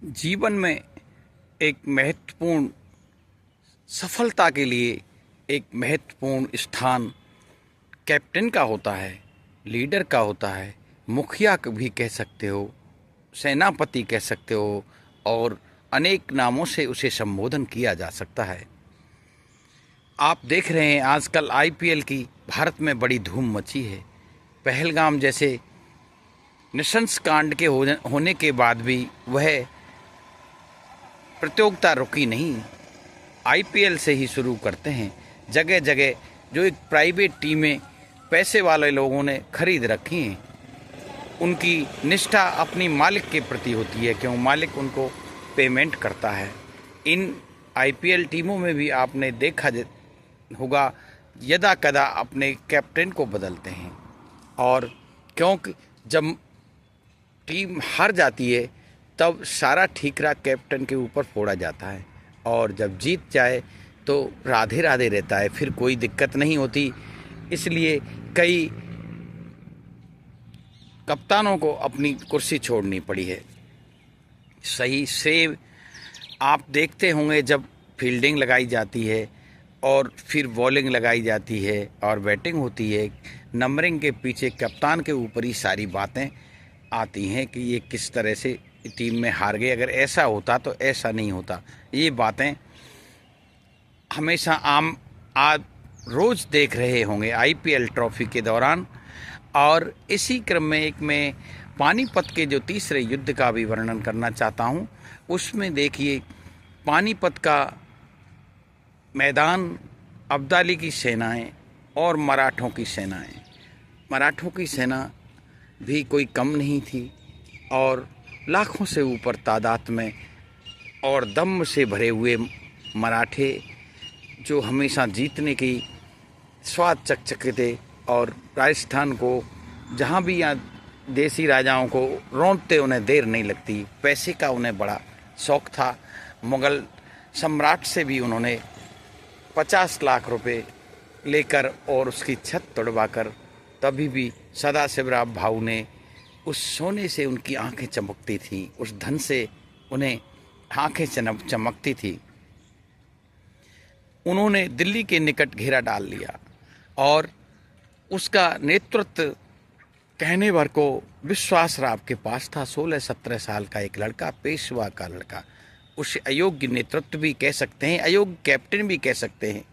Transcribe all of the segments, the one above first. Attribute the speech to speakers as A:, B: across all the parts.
A: जीवन में एक महत्वपूर्ण सफलता के लिए एक महत्वपूर्ण स्थान कैप्टन का होता है, लीडर का होता है, मुखिया भी कह सकते हो, सेनापति कह सकते हो और अनेक नामों से उसे संबोधन किया जा सकता है। आप देख रहे हैं आजकल आईपीएल की भारत में बड़ी धूम मची है। पहलगाम जैसे नृशंस कांड के होने के बाद भी वह प्रतियोगिता रुकी नहीं। आईपीएल से ही शुरू करते हैं। जगह जगह जो एक प्राइवेट टीमें पैसे वाले लोगों ने खरीद रखी हैं, उनकी निष्ठा अपनी मालिक के प्रति होती है, क्यों मालिक उनको पेमेंट करता है। इन आईपीएल टीमों में भी आपने देखा होगा यदा कदा अपने कैप्टन को बदलते हैं, और क्योंकि जब टीम हार जाती है तब सारा ठीकरा कैप्टन के ऊपर फोड़ा जाता है, और जब जीत जाए तो राधे राधे रहता है, फिर कोई दिक्कत नहीं होती। इसलिए कई कप्तानों को अपनी कुर्सी छोड़नी पड़ी है। सही से आप देखते होंगे जब फील्डिंग लगाई जाती है और फिर बॉलिंग लगाई जाती है और बैटिंग होती है, नंबरिंग के पीछे कप्तान के ऊपर ही सारी बातें आती हैं कि ये किस तरह से टीम में हार गए, अगर ऐसा होता तो ऐसा नहीं होता। ये बातें हमेशा आप रोज़ देख रहे होंगे आईपीएल ट्रॉफी के दौरान। और इसी क्रम में एक मैं पानीपत के जो तीसरे युद्ध का भी वर्णन करना चाहता हूँ। उसमें देखिए पानीपत का मैदान, अब्दाली की सेनाएं और मराठों की सेनाएं। मराठों की सेना भी कोई कम नहीं थी और लाखों से ऊपर तादाद में और दम से भरे हुए मराठे जो हमेशा जीतने की स्वाद चखते थे, और राजस्थान को जहाँ भी यहाँ देसी राजाओं को रौंदते उन्हें देर नहीं लगती। पैसे का उन्हें बड़ा शौक था। मुग़ल सम्राट से भी उन्होंने 50 लाख रुपए लेकर और उसकी छत तोड़वाकर, तभी भी सदाशिवराव भाऊ ने उस सोने से उनकी आंखें चमकती थी, उस धन से उन्हें आंखें चमकती थी। उन्होंने दिल्ली के निकट घेरा डाल लिया और उसका नेतृत्व कहने भर को विश्वास राव के पास था। 16-17 साल का एक लड़का, पेशवा का लड़का। उसे अयोग्य नेतृत्व भी कह सकते हैं, अयोग्य कैप्टन भी कह सकते हैं।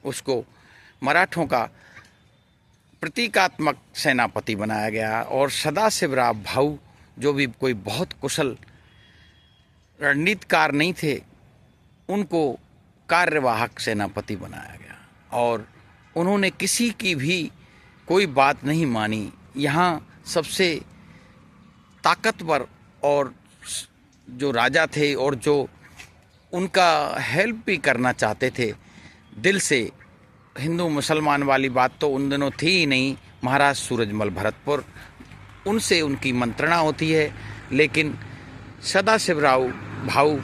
A: उसको मराठों का प्रतीकात्मक सेनापति बनाया गया, और सदाशिवराव भाऊ जो भी कोई बहुत कुशल रणनीतिकार नहीं थे, उनको कार्यवाहक सेनापति बनाया गया। और उन्होंने किसी की भी कोई बात नहीं मानी। यहाँ सबसे ताकतवर और जो राजा थे और जो उनका हेल्प भी करना चाहते थे दिल से, हिंदू मुसलमान वाली बात तो उन दिनों थी ही नहीं, महाराज सूरजमल भरतपुर, उनसे उनकी मंत्रणा होती है। लेकिन सदाशिवराव भाऊ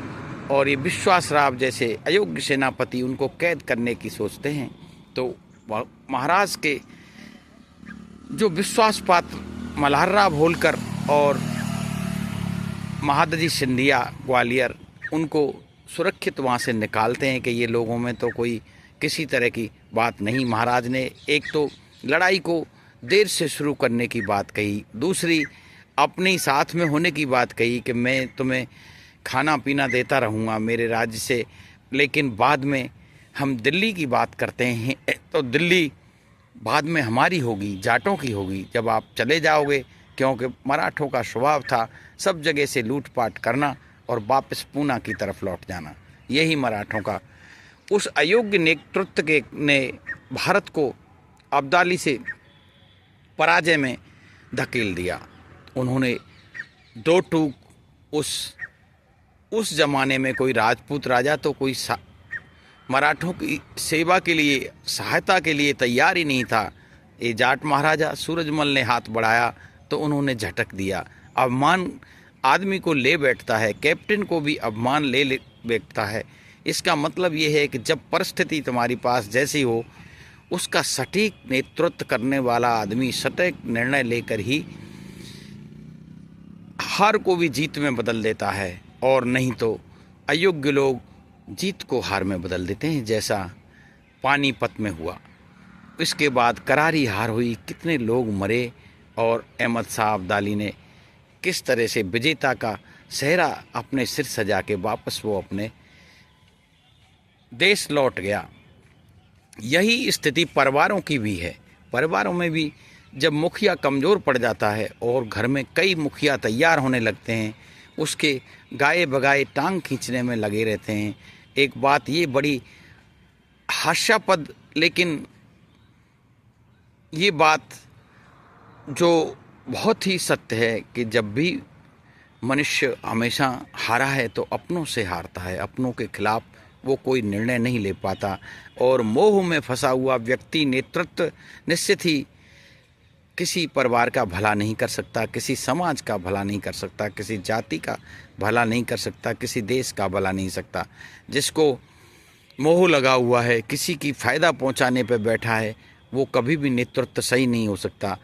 A: और ये विश्वास राव जैसे अयोग्य सेनापति उनको कैद करने की सोचते हैं। तो महाराज के जो विश्वास पात्र मल्हारराव होलकर और महादजी सिंधिया ग्वालियर, उनको सुरक्षित वहाँ से निकालते हैं कि ये लोगों में तो कोई किसी तरह की बात नहीं। महाराज ने एक तो लड़ाई को देर से शुरू करने की बात कही, दूसरी अपने साथ में होने की बात कही कि मैं तुम्हें खाना पीना देता रहूँगा मेरे राज्य से, लेकिन बाद में हम दिल्ली की बात करते हैं तो दिल्ली बाद में हमारी होगी, जाटों की होगी जब आप चले जाओगे। क्योंकि मराठों का स्वभाव था सब जगह से लूटपाट करना और वापस पूना की तरफ लौट जाना। यही मराठों का उस अयोग्य नेतृत्व के ने भारत को अब्दाली से पराजय में धकेल दिया। उन्होंने दो टूक उस ज़माने में कोई राजपूत राजा तो कोई मराठों की सेवा के लिए, सहायता के लिए तैयार ही नहीं था। ये जाट महाराजा सूरजमल ने हाथ बढ़ाया तो उन्होंने झटक दिया। अभिमान आदमी को ले बैठता है, कैप्टन को भी अभिमान ले बैठता है। इसका मतलब ये है कि जब परिस्थिति तुम्हारे पास जैसी हो, उसका सटीक नेतृत्व करने वाला आदमी सटीक निर्णय लेकर ही हार को भी जीत में बदल देता है और नहीं तो अयोग्य लोग जीत को हार में बदल देते हैं, जैसा पानीपत में हुआ। इसके बाद करारी हार हुई, कितने लोग मरे और अहमद शाह अब्दाली ने किस तरह से विजेता का सेहरा अपने सिर सजा के वापस वो अपने देश लौट गया। यही स्थिति परिवारों की भी है। परिवारों में भी जब मुखिया कमज़ोर पड़ जाता है और घर में कई मुखिया तैयार होने लगते हैं, उसके गाए बगाए टांग खींचने में लगे रहते हैं। एक बात ये बड़ी हास्यास्पद, लेकिन ये बात जो बहुत ही सत्य है कि जब भी मनुष्य हमेशा हारा है तो अपनों से हारता है, अपनों के खिलाफ वो कोई निर्णय नहीं ले पाता। और मोह में फंसा हुआ व्यक्ति नेतृत्व निश्चित ही किसी परिवार का भला नहीं कर सकता, किसी समाज का भला नहीं कर सकता, किसी जाति का भला नहीं कर सकता, किसी देश का भला नहीं सकता। जिसको मोह लगा हुआ है, किसी की फ़ायदा पहुंचाने पर बैठा है, वो कभी भी नेतृत्व सही नहीं हो सकता।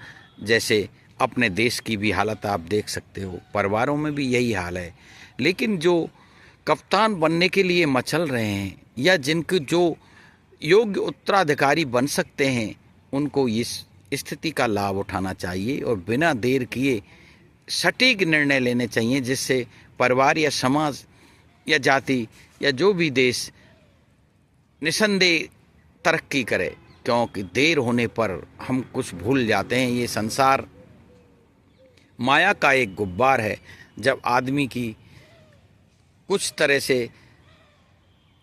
A: जैसे अपने देश की भी हालत आप देख सकते हो, परिवारों में भी यही हाल है। लेकिन जो कप्तान बनने के लिए मचल रहे हैं या जिनके जो योग्य उत्तराधिकारी बन सकते हैं, उनको इस स्थिति का लाभ उठाना चाहिए और बिना देर किए सटीक निर्णय लेने चाहिए, जिससे परिवार या समाज या जाति या जो भी देश निसंदेह तरक्की करे। क्योंकि देर होने पर हम कुछ भूल जाते हैं। ये संसार माया का एक गुब्बार है। जब आदमी की कुछ तरह से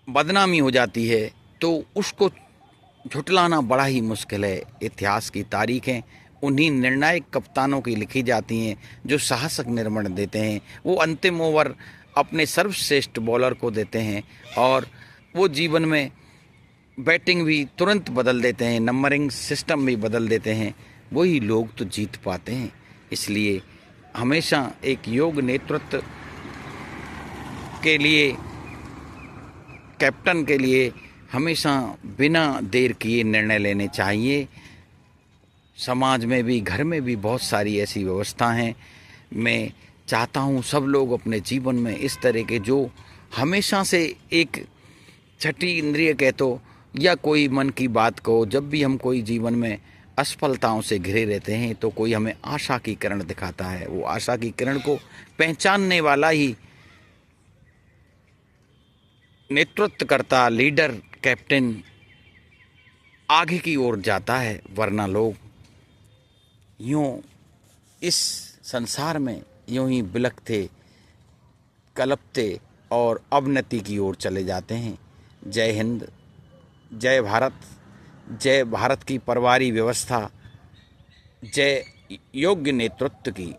A: बदनामी हो जाती है तो उसको झुटलाना बड़ा ही मुश्किल है। इतिहास की तारीखें उन्हीं निर्णायक कप्तानों की लिखी जाती हैं जो साहसिक निर्णय देते हैं। वो अंतिम ओवर अपने सर्वश्रेष्ठ बॉलर को देते हैं और वो जीवन में बैटिंग भी तुरंत बदल देते हैं, नंबरिंग सिस्टम भी बदल देते हैं। वही लोग तो जीत पाते हैं। इसलिए हमेशा एक योग्य नेतृत्व के लिए, कैप्टन के लिए हमेशा बिना देर किए निर्णय लेने चाहिए। समाज में भी, घर में भी बहुत सारी ऐसी व्यवस्था हैं। मैं चाहता हूँ सब लोग अपने जीवन में इस तरह के, जो हमेशा से एक छठी इंद्रिय कह तो या कोई मन की बात को, जब भी हम कोई जीवन में असफलताओं से घिरे रहते हैं तो कोई हमें आशा की किरण दिखाता है। वो आशा की किरण को पहचानने वाला ही नेतृत्व करता लीडर, कैप्टन आगे की ओर जाता है। वरना लोग यूं इस संसार में यूं ही बिलखते, कलपते और अवनति की ओर चले जाते हैं। जय हिंद, जय भारत, जय भारत की परिवारी व्यवस्था, जय योग्य नेतृत्व की।